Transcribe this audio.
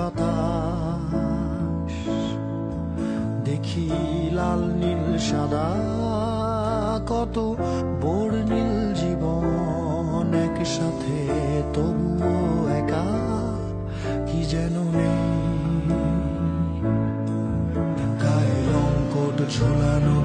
বাতাস, দেখি লাল নীল সাদা কত বর্ণিল জীবন একসাথে, তবুও একা কি যেন নেই। গায়ে লঙ্কট ঝোলানো